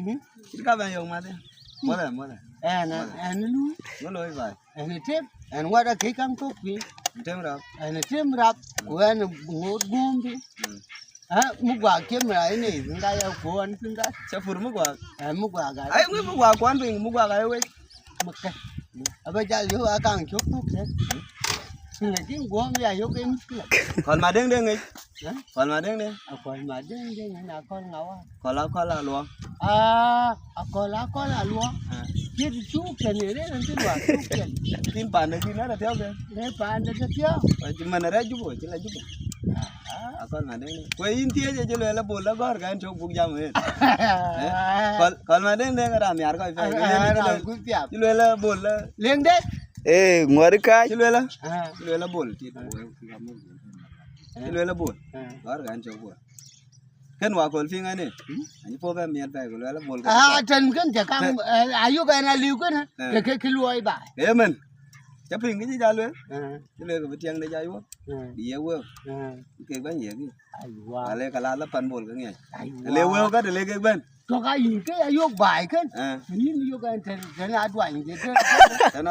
Kita kapan yang mati? Mana mana? Lui Mana vậy? trip what a kick and cook me Tem rap. trim rap when ngột gom đi mức quả kiếm lại này chúng ta yêu của anh chúng ta Saya fur mu gua. mức quả cái Ayo mu gua kuan ping mu gua kai we. mức cái bây giờ yêu ở càng chốt thuốc thế là tiếng gom bây giờ yêu cái mức Còn mà đeng ấy. Còn mà đeng. còn mà đến là con ngáo Còn là luôn. còn là luôn cái chú cái này đấy là cái quả chú cái Tin pan này tin nó là theo kìa. đấy bạn đã chưa Chỉ mà nó ra giúp rồi, chỉ là giúp. Còn mà đeng. Quay in tia chứ là bol là gor cái chụp bục jam hết. Còn mà đeng cái làm yar coi phải. Chỉ là bol là liền đấy ngồi cái chỉ là bol chỉ là bol. Gor cái chụp bol. Kan wa kol finga ni ani po ba miat ba kol la bol ka trên cái cam ayu cái này liu cái cái lùi bà e men cha ping cái gì ja lue cái lue ko tiang de ja yu di ye wo ke ba ye ki ale kala la pan bol ka nge le wo ka de le ke ben cho cái gì cái ayu bài cái nhìn ayu cái trên là đoạn gì cái